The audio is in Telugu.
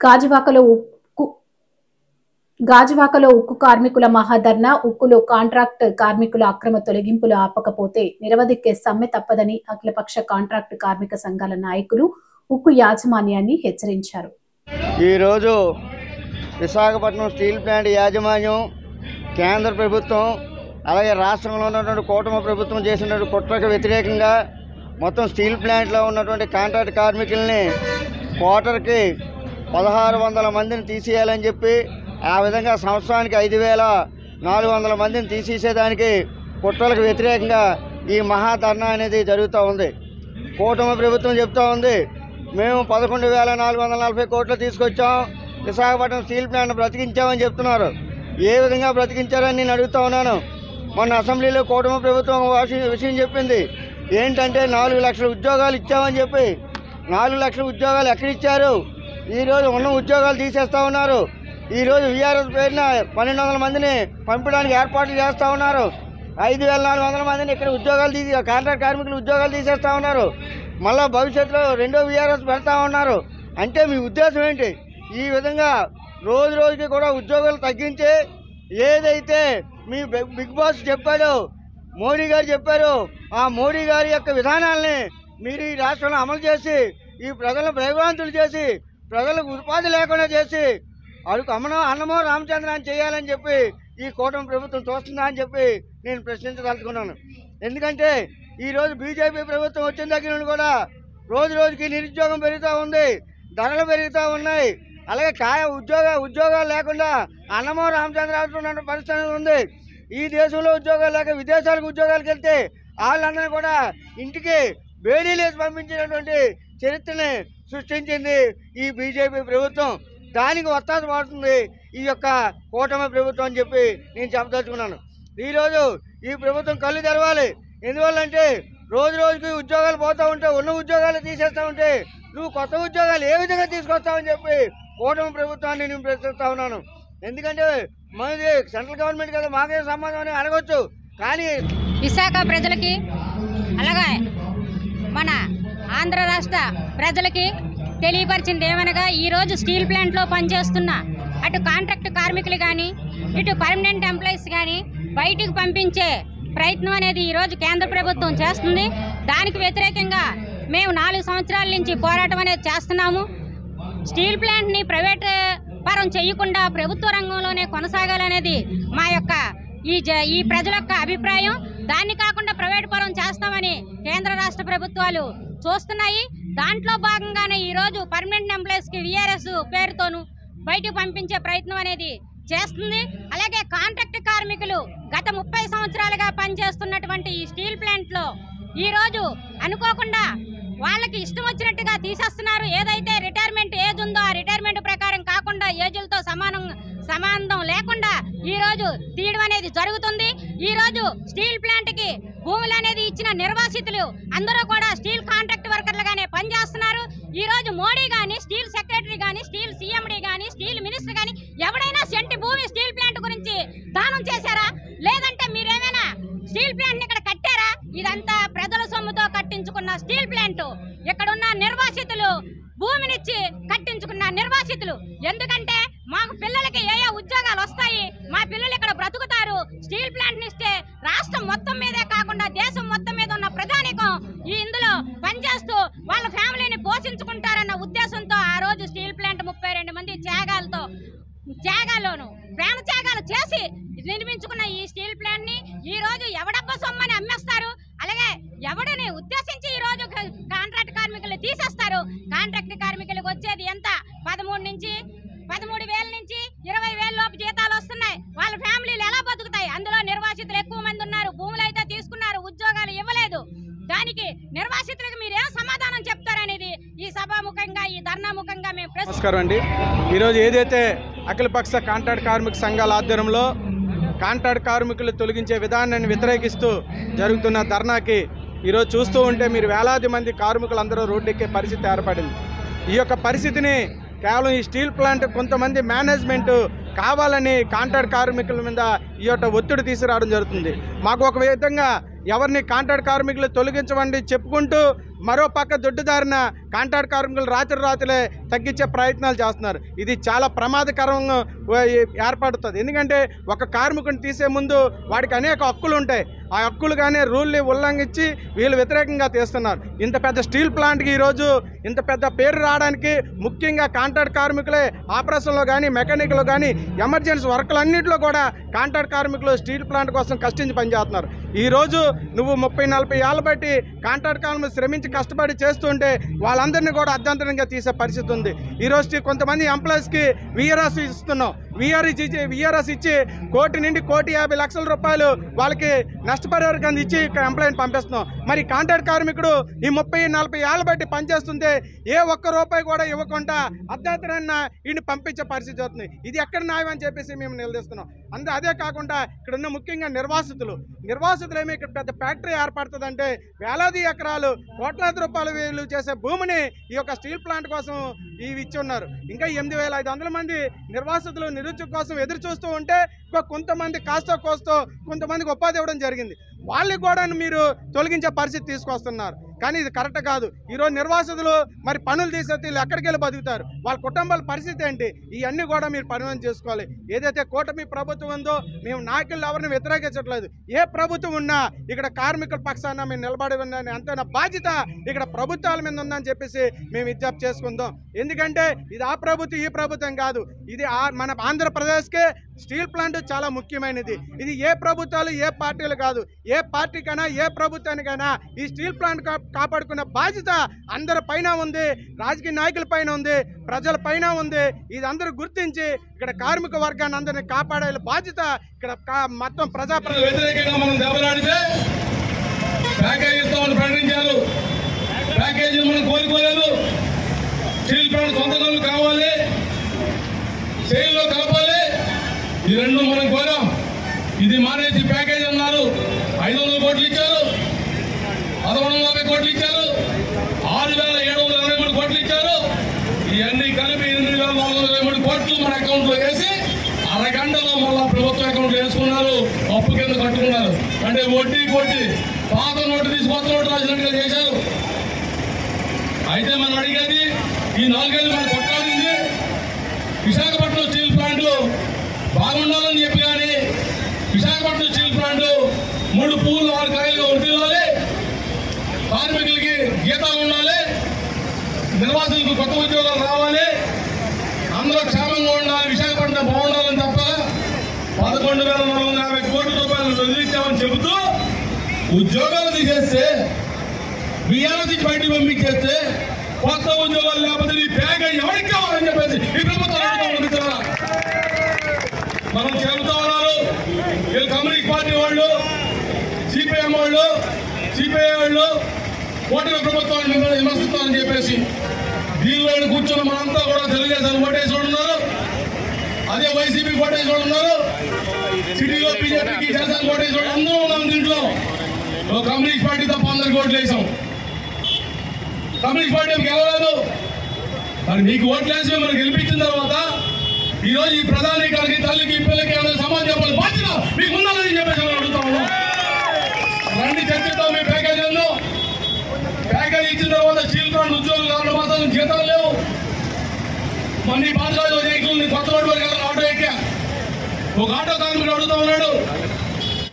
గాజువాకలో ఉక్కు కార్మికుల మహాధర్నా. ఉక్కులో కాంట్రాక్ట్ కార్మికుల అక్రమ తొలగింపులు ఆపకపోతే నిరవధిక్కే సమ్మె తప్పదని అఖిలపక్ష కాంట్రాక్ట్ కార్మిక సంఘాల నాయకులు ఉక్కు యాజమాన్యాన్ని హెచ్చరించారు. ఈరోజు విశాఖపట్నం స్టీల్ ప్లాంట్ యాజమాన్యం కేంద్ర ప్రభుత్వం అలాగే రాష్ట్రంలో ఉన్నటువంటి కూటమి ప్రభుత్వం చేసినటువంటి కుట్రకు వ్యతిరేకంగా మొత్తం స్టీల్ ప్లాంట్లో ఉన్నటువంటి కాంట్రాక్ట్ కార్మికుల్ని క్వార్టర్కి 1600 మందిని తీసేయాలని చెప్పి ఆ విధంగా సంవత్సరానికి 5400 మందిని తీసేసేదానికి కుట్రలకు వ్యతిరేకంగా ఈ మహాధర్నా అనేది జరుగుతూ ఉంది. కూటమి ప్రభుత్వం చెప్తూ ఉంది, మేము 11,440 కోట్లు తీసుకొచ్చాం, విశాఖపట్నం స్టీల్ ప్లాంట్ బ్రతికించామని చెప్తున్నారు. ఏ విధంగా బ్రతికించారని నేను అడుగుతూ ఉన్నాను. మొన్న అసెంబ్లీలో కూటమి ప్రభుత్వం విషయం చెప్పింది ఏంటంటే 4 లక్షల ఉద్యోగాలు ఇచ్చామని చెప్పి. 4 లక్షల ఉద్యోగాలు ఎక్కడిచ్చారు? ఈరోజు ఉన్న ఉద్యోగాలు తీసేస్తూ ఉన్నారు. ఈరోజు వీఆర్ఎస్ పేరున 1200 మందిని పంపడానికి ఏర్పాట్లు చేస్తూ ఉన్నారు. 5400 మందిని ఇక్కడ ఉద్యోగాలు కాంట్రాక్ట్ కార్మికులు ఉద్యోగాలు తీసేస్తూ ఉన్నారు. మళ్ళీ భవిష్యత్తులో రెండో వీఆర్ఎస్ పెడతా ఉన్నారు. అంటే మీ ఉద్దేశం ఏంటి? ఈ విధంగా రోజు రోజుకి కూడా ఉద్యోగాలు తగ్గించి ఏదైతే మీ బిగ్ బాస్ చెప్పాడో, మోడీ గారు చెప్పారు, ఆ మోడీ గారి యొక్క విధానాలని మీరు ఈ రాష్ట్రంలో అమలు చేసి ఈ ప్రజలను భయభ్రాంతులు చేసి ప్రజలకు ఉపాధి లేకుండా చేసి అడుగు అన్నమో రామచంద్రాన్ని చేయాలని చెప్పి ఈ కూటమి ప్రభుత్వం చూస్తుందా అని చెప్పి నేను ప్రశ్నించదలుచుకున్నాను. ఎందుకంటే ఈరోజు బీజేపీ ప్రభుత్వం వచ్చిన దగ్గర నుండి కూడా రోజు రోజుకి నిరుద్యోగం పెరుగుతూ ఉంది, ధరలు పెరుగుతూ ఉన్నాయి. అలాగే ఉద్యోగాలు లేకుండా అన్నమో రామచంద్రాన్ని పరిస్థితి ఉంది. ఈ దేశంలో ఉద్యోగాలు లేక విదేశాలకు ఉద్యోగాలకు వెళ్తే వాళ్ళందరినీ కూడా ఇంటికి బేడీలేసి పంపించినటువంటి చరిత్రని సృష్టించింది ఈ బీజేపీ ప్రభుత్వం. దానికి ఒత్తాస పడుతుంది ఈ యొక్క కూటమి ప్రభుత్వం అని చెప్పి నేను చెప్పదలుచుకున్నాను. ఈరోజు ఈ ప్రభుత్వం కళ్ళు తెరవాలి. ఎందువల్లంటే రోజు రోజుకి ఉద్యోగాలు పోతూ ఉంటే, ఉన్న ఉద్యోగాలు తీసేస్తూ ఉంటే నువ్వు కొత్త ఉద్యోగాలు ఏ విధంగా తీసుకొస్తావని చెప్పి కూటమి ప్రభుత్వాన్ని నేను ప్రశ్నిస్తూ ఉన్నాను. ఎందుకంటే మనది సెంట్రల్ గవర్నమెంట్ కదా, మాకే సంబంధం అని అడగొచ్చు. కానీ విశాఖ ప్రజలకి అలాగే మన ఆంధ్ర రాష్ట్ర ప్రజలకి తెలియపరిచింది ఏమనగా, ఈరోజు స్టీల్ ప్లాంట్లో పనిచేస్తున్న అటు కాంట్రాక్ట్ కార్మికులు కానీ ఇటు పర్మనెంట్ ఎంప్లాయీస్ కానీ బయటికి పంపించే ప్రయత్నం అనేది ఈరోజు కేంద్ర ప్రభుత్వం చేస్తుంది. దానికి వ్యతిరేకంగా మేము 4 సంవత్సరాల నుంచి పోరాటం అనేది చేస్తున్నాము. స్టీల్ ప్లాంట్ని ప్రైవేట్ పరం చేయకుండా ప్రభుత్వ రంగంలోనే కొనసాగాలనేది మా యొక్క ఈ ప్రజల యొక్క అభిప్రాయం. దాన్ని కాకుండా ప్రైవేట్ పరం చేస్తామని కేంద్ర రాష్ట్ర ప్రభుత్వాలు చూస్తున్నాయి. దాంట్లో భాగంగానే ఈరోజు పర్మనెంట్ ఎంప్లాయీస్కి వీఆర్ఎస్ పేరుతోనూ బయటకు పంపించే ప్రయత్నం అనేది చేస్తుంది. అలాగే కాంట్రాక్ట్ కార్మికులు గత 30 సంవత్సరాలుగా పనిచేస్తున్నటువంటి ఈ స్టీల్ ప్లాంట్లో ఈరోజు అనుకోకుండా వాళ్ళకి ఇష్టం వచ్చినట్టుగా తీసేస్తున్నారు. ఏదైతే రిటైర్మెంట్ ఏజ్ ఉందో ఆ రిటైర్మెంట్ ప్రకారం కాకుండా ఏజ్లతో సంబంధం లేకుండా ఈరోజు తీయడం అనేది జరుగుతుంది. ఈరోజు స్టీల్ ప్లాంట్కి భూములు అనేది ఇచ్చిన నిర్వాసితులు అందరూ కూడా స్టీల్ కాంట్రాక్ట్ వర్కర్లుగానే పనిచేస్తున్నారు. ఈరోజు మోడీ కానీ, స్టీల్ సెక్రటరీ కానీ, స్టీల్ సీఎండీ కానీ, స్టీల్ మినిస్టర్ కానీ ఎవడైనా సెంటి భూమి స్టీల్ ప్లాంట్ గురించి దానం చేశారా? లేదంటే మీరేమైనా స్టీల్ ప్లాంట్ని ఇక్కడ కట్టారా? ఇదంతా ప్రజల సొమ్ముతో కట్టించుకున్న స్టీల్ ప్లాంట్. ఇక్కడున్న నిర్వాసితులు భూమినిచ్చి కట్టించుకున్న నిర్వాసితులు. ఎందుకంటే మాకు పిల్లలకి ఏ ఉద్యోగాలు వస్తాయి, మా పిల్లలు ఇక్కడ బ్రతుకుతారు. స్టీల్ ప్లాంట్ని ఇస్తే రాష్ట్రం మొత్తం మీదే కాకుండా దేశం మొత్తం మీద ఉన్న ప్రజానికం ఇందులో పనిచేస్తూ వాళ్ళ ఫ్యామిలీని పోషించుకుంటారన్న ఉద్దేశంతో ఆ రోజు స్టీల్ ప్లాంట్ 32 మంది త్యాగాల్లోనూ ప్రాణత్యాగాలు చేసి నిర్మించుకున్న ఈ స్టీల్ ప్లాంట్ ని ఈ రోజు ఎవడబ్బ సొమ్మని అమ్మేస్తారు. అలాగే ఎవడిని ఉద్దేశించి ఈ రోజు కాంట్రాక్ట్ కార్మికులు తీసేస్తారు. కాంట్రాక్ట్ కార్మికులకు వచ్చేది ఎంత? 13,000 నుంచి 20,000 లోపు జీతాలు వస్తున్నాయి. వాళ్ళ ఫ్యామిలీలు ఎలా బతుకుతాయి? అందులో నిర్వాసితులు ఎక్కువ మంది ఉన్నారు. భూములు అయితే తీసుకున్నారు, ఉద్యోగాలు ఇవ్వలేదు. దానికి నిర్వాసితులకు మీరు ఏం సమాధానం చెప్తారనేది ఈ సభాముఖంగా, ఈ ధర్నా ముఖంగా మేము నమస్కారం అండి. ఈరోజు ఏదైతే అఖిలపక్ష కాంట్రాక్ట్ కార్మిక సంఘాల ఆధ్వర్యంలో కాంట్రాక్ట్ కార్మికులు తొలగించే విధానాన్ని వ్యతిరేకిస్తూ జరుగుతున్న ధర్నాకి ఈరోజు చూస్తూ ఉంటే మీరు వేలాది మంది కార్మికులందరూ రోడ్డెక్కే పరిస్థితి ఏర్పడింది. ఈ యొక్క పరిస్థితిని కేవలం ఈ స్టీల్ ప్లాంట్ కొంతమంది మేనేజ్మెంట్ కావాలని కాంట్రాక్ట్ కార్మికుల మీద ఈ యొక్క ఒత్తిడి తీసుకురావడం జరుగుతుంది. మాకు ఒక విధంగా ఎవరిని కాంట్రాక్ట్ కార్మికులు తొలగించవండి చెప్పుకుంటూ మరో పక్క దొడ్డుదారిన కాంట్రాక్ట్ కార్మికులు రాత్రులే తగ్గించే ప్రయత్నాలు చేస్తున్నారు. ఇది చాలా ప్రమాదకరంగా ఏర్పడుతుంది. ఎందుకంటే ఒక కార్మికుని తీసే ముందు వాడికి అనేక హక్కులు ఉంటాయి. ఆ హక్కులు కానీ రూల్ని ఉల్లంఘించి వీళ్ళు వ్యతిరేకంగా తీస్తున్నారు. ఇంత పెద్ద స్టీల్ ప్లాంట్కి ఈరోజు ఇంత పెద్ద పేరు రావడానికి ముఖ్యంగా కాంట్రాక్ట్ కార్మికులే. ఆపరేషన్లో కానీ మెకానిక్లో కానీ ఎమర్జెన్సీ వర్కులన్నింటిలో కూడా కాంట్రాక్ట్ కార్మికులు స్టీల్ ప్లాంట్ కోసం కష్టించి పనిచేస్తున్నారు. ఈరోజు నువ్వు 30-40 ఏళ్ళ బట్టి కాంట్రాక్ట్ కార్మికులు శ్రమించి కష్టపడి చేస్తుంటే వాళ్ళందరినీ కూడా అర్ధంతరంగా తీసే పరిస్థితి ఉంది. ఈరోజు కొంతమంది ఎంప్లాయీస్కి వీఆర్ఎస్ ఇస్తున్నాం. వీఆర్ఎస్ ఇచ్చి 1 నుండి 1,50 లక్షల రూపాయలు వాళ్ళకి నష్టపరిహారం ఇచ్చి ఇక్కడ ఎంప్లాయీని పంపిస్తున్నాం. మరి కాంట్రాక్ట్ కార్మికుడు ఈ 30-40 ఏళ్ళ బట్టి పనిచేస్తుంటే ఏ ఒక్క రూపాయి కూడా ఇవ్వకుండా అర్ధరాత్రిన ఈయన పంపించే పరిస్థితి అవుతుంది. ఇది ఎక్కడ న్యాయం అని చెప్పేసి మేము నిలదీస్తున్నాం. అదే కాకుండా ఇక్కడ ఉన్న ముఖ్యంగా నిర్వాసితులేమో ఇక్కడ పెద్ద ఫ్యాక్టరీ ఏర్పడుతుందంటే వేలాది ఎకరాలు కోట్లాది రూపాయలు వీళ్ళు చేసే భూమిని ఈ యొక్క స్టీల్ ప్లాంట్ కోసం ఇవి ఇచ్చి ఉన్నారు. ఇంకా 8,500 మంది నిర్వాసితులు నిరుద్యోగ కోసం ఎదురు చూస్తూ ఉంటే కొంతమంది కాస్తో కోస్తో కొంతమందికి ఉపాధి ఇవ్వడం జరిగింది. వాళ్ళకి కూడా మీరు తొలగించే పరిస్థితి తీసుకొస్తున్నారు. కానీ ఇది కరెక్ట్ కాదు. ఈరోజు నిర్వాసితులు మరి పనులు తీసేస్తే వీళ్ళు ఎక్కడికి వెళ్ళి బతుకుతారు? వాళ్ళ కుటుంబాల పరిస్థితి ఏంటి? ఇవన్నీ కూడా మీరు పరిణామం చేసుకోవాలి. ఏదైతే కూటమి ప్రభుత్వం ఉందో మేము నాయకులు ఎవరిని వ్యతిరేకించట్లేదు. ఏ ప్రభుత్వం ఉన్నా ఇక్కడ కార్మికుల పక్షాన మేము నిలబడి ఉందని అంతైనా బాధ్యత ఇక్కడ ప్రభుత్వాల మీద ఉందని చెప్పేసి మేము విజ్ఞప్తి చేసుకుందాం. ఎందుకంటే ఇది ఆ ప్రభుత్వం ఈ ప్రభుత్వం కాదు. ఇది మన ఆంధ్రప్రదేశ్కే స్టీల్ ప్లాంట్ చాలా ముఖ్యమైనది. ఇది ఏ ప్రభుత్వాలు ఏ పార్టీలు కాదు. ఏ పార్టీకైనా ఏ ప్రభుత్వానికైనా ఈ స్టీల్ ప్లాంట్ కాపాడుకునే బాధ్యత అందరి పైన ఉంది. రాజకీయ నాయకుల పైన ఉంది, ప్రజల పైన ఉంది. ఇది అందరూ గుర్తించి ఇక్కడ కార్మిక వర్గాన్ని అందరినీ కాపాడే బాధ్యత ఇక్కడ మొత్తం ప్రజాప్రతినిధులు వ్యతిరేకంగా మనం దెబ్బలాడితే ప్యాకేజీ ఇస్తామని ప్రకటించారు. ప్యాకేజీ మనం కోరుకోలేదు. స్టీల్ ప్లాంట్ సొంతకాలు కావాలి, సేల్లో కలపాలి. ఈ రెండు మనం కోరాం. ఇది మానేసి ప్యాకేజీ అన్నారు. 500 కోట్లు ఇచ్చారు, 1150 కోట్లు ఇచ్చారు, 6,723 కోట్లు ఇచ్చారు. ఇవన్నీ కలిపి 8,423 కోట్లు మన అకౌంట్లో వేసి అరగంటలో మళ్ళా ప్రభుత్వ అకౌంట్లో వేసుకున్నారు. అప్పు కింద కట్టుకున్నారు. అంటే వడ్డీ కొట్టి పాత నోటు తీసి కొత్త నోటు రాసినట్టుగా చేశారు. అయితే మనం అడిగేది ఈ 4 ఏళ్ళు మనం కొట్టాల్సింది విశాఖపట్నం స్టీల్ ప్లాంట్ బాగుండాలని చెప్పి, కానీ విశాఖపట్నం స్టీల్ ప్లాంట్ 3 పువ్వులు 6 కాయలుగా వర్తిల్లాలి. కార్మికులకి గీతాలు ఉండాలి, నిర్వాసితులకు కొత్త ఉద్యోగాలు రావాలి, అందరూ క్షేమంగా ఉండాలి, విశాఖపట్నం బాగుండాలని తప్ప 11,450 కోట్ల రూపాయలు వదిలించామని చెబుతూ ఉద్యోగాలు తీసేస్తే బియ్యాలు తీసి బయటికి పంపించేస్తే కొత్త ఉద్యోగాలు లేకపోతే ఈ ప్యాకేజ్ ఎవరికి కావాలని చెప్పేసి ఈ ప్రభుత్వం మనం చెబుతా ఉన్నారు. వీళ్ళు కమ్యూనిస్ట్ పార్టీ వాళ్ళు, సిపిఎం వాళ్ళు, సిపిఐ వాళ్ళు ఓటమి ప్రభుత్వాన్ని విమర్శిస్తారని చెప్పేసి దీనిలో కూర్చున్న మనంతా కూడా తెలుగుదేశాన్ని ఓటేసి ఉన్నారు. అదే వైసీపీ ఓటేసి ఉన్నారు. సిటీలో బీజేపీకి జనసేన ఓటేసి అందరూ ఉన్నాం. దీంట్లో కమ్యూనిస్ట్ పార్టీ తప్ప అందరికి ఓట్లు వేసాం. కమ్యూనిస్ట్ పార్టీ గెలవలేదు. మరి మీకు ఓట్లు వేసి మనం గెలిపించిన తర్వాత ఈరోజు ఈ ప్రధానికానికి, తల్లికి, పిల్లలకి సమాజం చెప్పాలి బాధ్యత మీకు ఉండాలని చెప్పేసి అడుగుతా ఉన్నాం. రండి చర్చిద్దాం. మీ ప్యాకేజీలను ప్యాకేజీ ఇచ్చిన తర్వాత స్టీల్ ప్లాంట్ ఉద్యోగులు 4 మాసాలు జీతాలు లేవు. మళ్ళీ పాఠశాల కొత్త రోడ్డు ఆటో ఎక్కా. ఒక ఆటో కార్మికుడు అడుగుతా ఉన్నాడు,